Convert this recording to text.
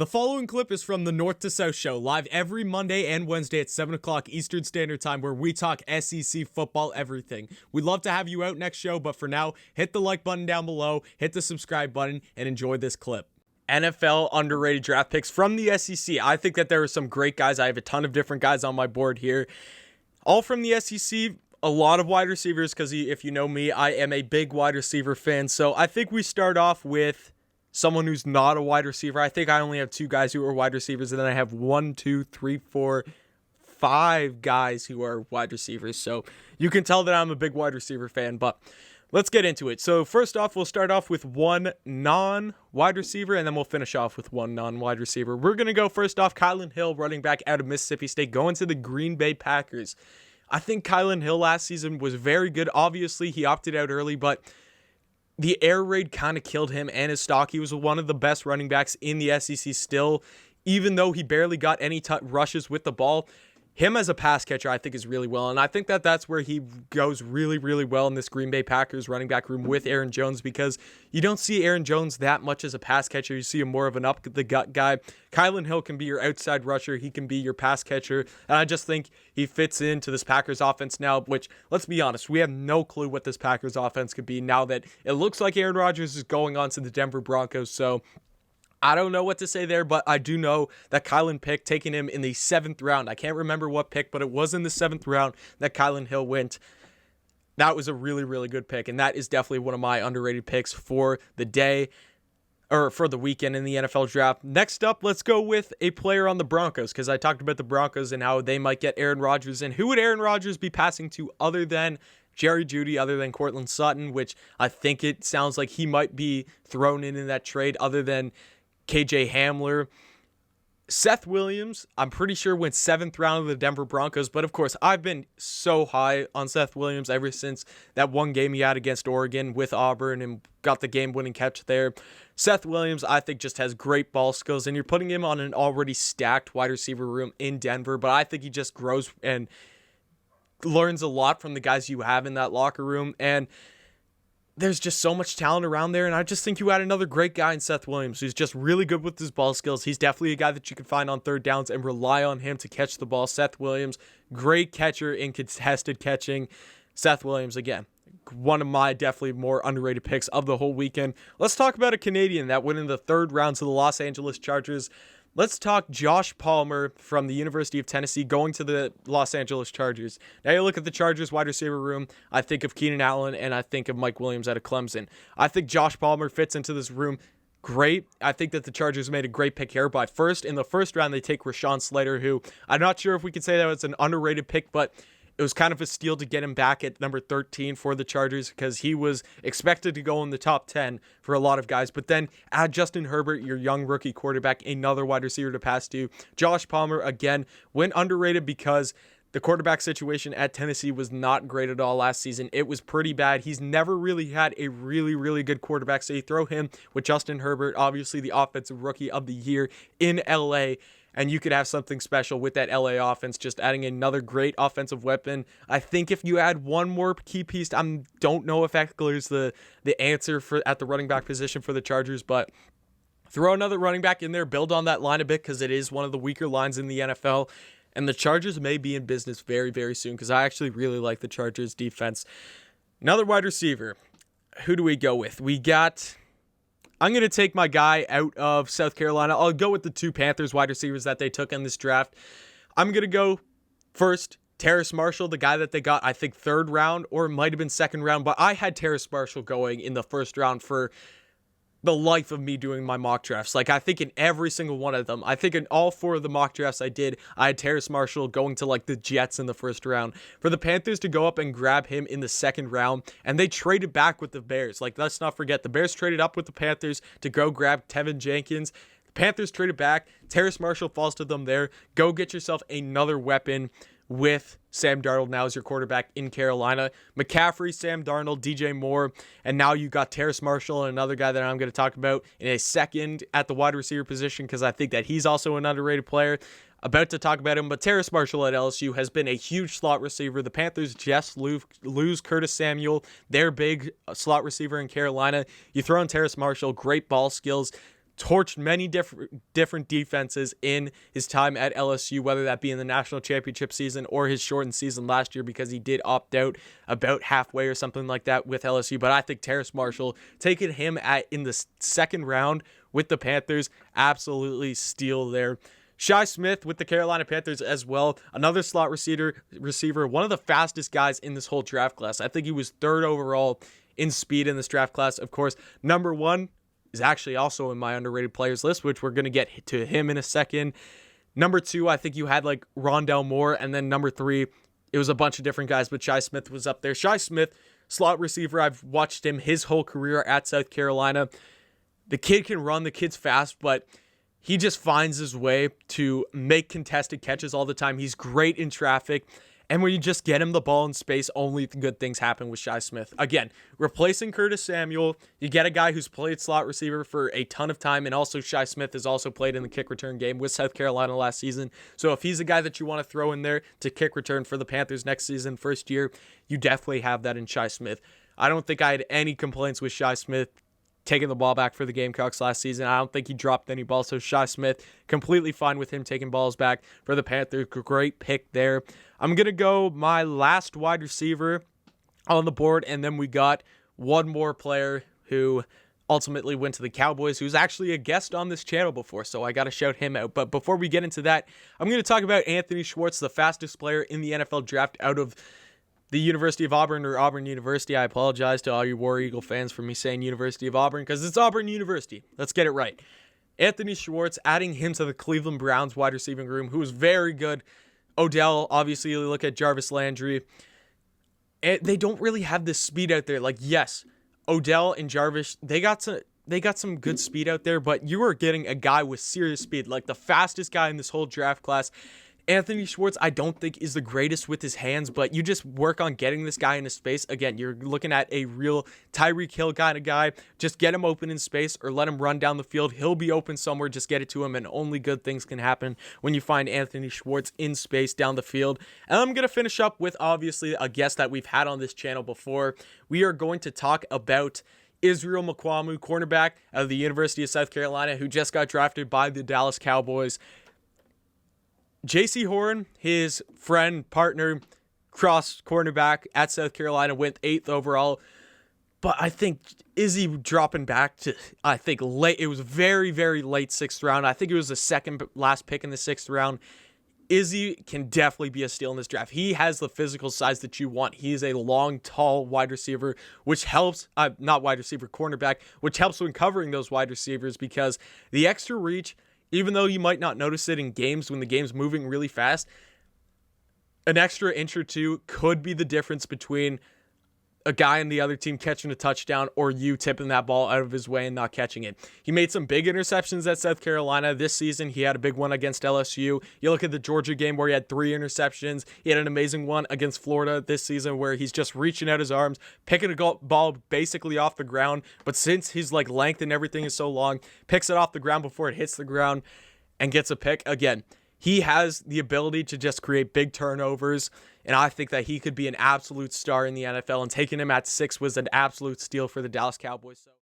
The following clip is from the North to South Show, live every Monday and Wednesday at 7 o'clock Eastern Standard Time, where we talk SEC football everything. We'd love to have you out next show, but for now, hit the like button down below, hit the subscribe button, and enjoy this clip. NFL underrated draft picks from the SEC. I think that there are some great guys. I have a ton of different guys on my board here. All from the SEC, a lot of wide receivers, because if you know me, I am a big wide receiver fan. So I think we start off with someone who's not a wide receiver. I think I only have two guys who are wide receivers, and then I have 5 guys who are wide receivers. So you can tell that I'm a big wide receiver fan, but let's get into it. So first off, we'll start off with one non-wide receiver, and then we'll finish off with one non-wide receiver. We're going to go first off, Kylin Hill, running back out of Mississippi State, going to the Green Bay Packers. I think Kylin Hill last season was very good. Obviously, he opted out early, but the air raid kind of killed him and his stock. He was one of the best running backs in the SEC still, even though he barely got any rushes with the ball. Him as a pass catcher, I think, is really well, and I think that that's where he goes really, really well in this Green Bay Packers running back room with Aaron Jones, because you don't see Aaron Jones that much as a pass catcher. You see him more of an up-the-gut guy. Kylin Hill can be your outside rusher. He can be your pass catcher, and I just think he fits into this Packers offense now, which, let's be honest, we have no clue what this Packers offense could be now that it looks like Aaron Rodgers is going on to the Denver Broncos, so I don't know what to say there, but I do know that Kylin picked, taking him in the 7th round. I can't remember what pick, but it was in the 7th round that Kylin Hill went. That was a really, really good pick, and that is definitely one of my underrated picks for the day, or for the weekend in the NFL draft. Next up, let's go with a player on the Broncos, because I talked about the Broncos and how they might get Aaron Rodgers, and who would Aaron Rodgers be passing to other than Jerry Jeudy, other than Courtland Sutton, which I think it sounds like he might be thrown in that trade, other than KJ Hamler. Seth Williams, I'm pretty sure went 7th round of the Denver Broncos, but of course, I've been so high on Seth Williams ever since that one game he had against Oregon with Auburn and got the game-winning catch there. Seth Williams, I think, just has great ball skills, and you're putting him on an already stacked wide receiver room in Denver, but I think he just grows and learns a lot from the guys you have in that locker room, and there's just so much talent around there, and I just think you had another great guy in Seth Williams who's just really good with his ball skills. He's definitely a guy that you can find on third downs and rely on him to catch the ball. Seth Williams, great catcher in contested catching. Seth Williams, again, one of my definitely more underrated picks of the whole weekend. Let's talk about a Canadian that went in the 3rd round to the Los Angeles Chargers. Let's talk Josh Palmer from the University of Tennessee going to the Los Angeles Chargers. Now you look at the Chargers wide receiver room, I think of Keenan Allen, and I think of Mike Williams out of Clemson. I think Josh Palmer fits into this room great. I think that the Chargers made a great pick here, but first, in the 1st round, they take Rashaan Slater, who I'm not sure if we could say that was an underrated pick, but it was kind of a steal to get him back at number 13 for the Chargers, because he was expected to go in the top 10 for a lot of guys. But then add Justin Herbert, your young rookie quarterback, another wide receiver to pass to. Josh Palmer, again, went underrated because the quarterback situation at Tennessee was not great at all last season. It was pretty bad. He's never really had a really, really good quarterback. So you throw him with Justin Herbert, obviously the offensive rookie of the year in LA, and you could have something special with that LA offense, just adding another great offensive weapon. I think if you add one more key piece, I don't know if Eckler's the answer for at the running back position for the Chargers, but throw another running back in there, build on that line a bit, because it is one of the weaker lines in the NFL, and the Chargers may be in business very, very soon, because I actually really like the Chargers defense. Another wide receiver. Who do we go with? I'm going to take my guy out of South Carolina. I'll go with the 2 Panthers wide receivers that they took in this draft. I'm going to go first, Terrace Marshall, the guy that they got, I think, 3rd round, or it might have been 2nd round, but I had Terrace Marshall going in the 1st round for the life of me doing my mock drafts. Like, I think in every single one of them, I think in all 4 of the mock drafts I did, I had Terrace Marshall going to like the Jets in the 1st round. For the Panthers to go up and grab him in the 2nd round, and they traded back with the Bears. Like, let's not forget, the Bears traded up with the Panthers to go grab Tevin Jenkins. The Panthers traded back. Terrace Marshall falls to them there. Go get yourself another weapon with Sam Darnold now as your quarterback in Carolina. McCaffrey, Sam Darnold, DJ Moore, and now you got Terrace Marshall and another guy that I'm going to talk about in a second at the wide receiver position, because I think that he's also an underrated player. About to talk about him, but Terrace Marshall at LSU has been a huge slot receiver. The Panthers just lose Curtis Samuel, their big slot receiver in Carolina. You throw in Terrace Marshall, great ball skills. torched many different defenses in his time at LSU, whether that be in the national championship season or his shortened season last year, because he did opt out about halfway or something like that with LSU. But I think Terrace Marshall, taking him in the second round with the Panthers, absolutely steal there. Shi Smith with the Carolina Panthers as well, another slot receiver, one of the fastest guys in this whole draft class. I think he was third overall in speed in this draft class. Of course, number one is actually also in my underrated players list, which we're going to get to him in a second. Number two, I think you had like Rondale Moore, and then number three, it was a bunch of different guys, but Shi Smith was up there. Shi Smith, slot receiver, I've watched him his whole career at South Carolina. The kid can run, the kid's fast, but he just finds his way to make contested catches all the time. He's great in traffic. And when you just get him the ball in space, only good things happen with Shi Smith. Again, replacing Curtis Samuel, you get a guy who's played slot receiver for a ton of time, and also Shi Smith has also played in the kick return game with South Carolina last season. So if he's a guy that you want to throw in there to kick return for the Panthers next season, first year, you definitely have that in Shi Smith. I don't think I had any complaints with Shi Smith taking the ball back for the Gamecocks last season. I don't think he dropped any balls. So Shi Smith, completely fine with him taking balls back for the Panthers. Great pick there. I'm going to go my last wide receiver on the board, and then we got one more player who ultimately went to the Cowboys, who's actually a guest on this channel before, so I got to shout him out. But before we get into that, I'm going to talk about Anthony Schwartz, the fastest player in the NFL draft out of the University of Auburn, or Auburn University. I apologize to all you War Eagle fans for me saying University of Auburn, because it's Auburn University. Let's get it right. Anthony Schwartz, adding him to the Cleveland Browns wide receiving room, who was very good. Odell, obviously, you look at Jarvis Landry. They don't really have this speed out there. Like, yes, Odell and Jarvis, they got some good speed out there, but you are getting a guy with serious speed, like the fastest guy in this whole draft class. Anthony Schwartz, I don't think is the greatest with his hands, but you just work on getting this guy into space. Again, you're looking at a real Tyreek Hill kind of guy. Just get him open in space or let him run down the field. He'll be open somewhere. Just get it to him, and only good things can happen when you find Anthony Schwartz in space down the field. And I'm going to finish up with, obviously, a guest that we've had on this channel before. We are going to talk about Isreal Makwamu, cornerback out of the University of South Carolina, who just got drafted by the Dallas Cowboys. J.C. Horn, his friend, partner, cross cornerback at South Carolina, went 8th overall. But I think Izzy dropping back to, I think, late. It was very, very late 6th round. I think it was the second last pick in the 6th round. Izzy can definitely be a steal in this draft. He has the physical size that you want. He is a long, tall wide receiver, which helps, not wide receiver, cornerback, which helps when covering those wide receivers, because the extra reach, even though you might not notice it in games when the game's moving really fast, an extra inch or two could be the difference between a guy on the other team catching a touchdown or you tipping that ball out of his way and not catching it. He made some big interceptions at South Carolina this season. He had a big one against LSU. You look at the Georgia game where he had 3 interceptions. He had an amazing one against Florida this season where he's just reaching out his arms, picking a ball basically off the ground. But since his length and everything is so long, picks it off the ground before it hits the ground and gets a pick. Again, he has the ability to just create big turnovers, and I think that he could be an absolute star in the NFL, and taking him at 6 was an absolute steal for the Dallas Cowboys.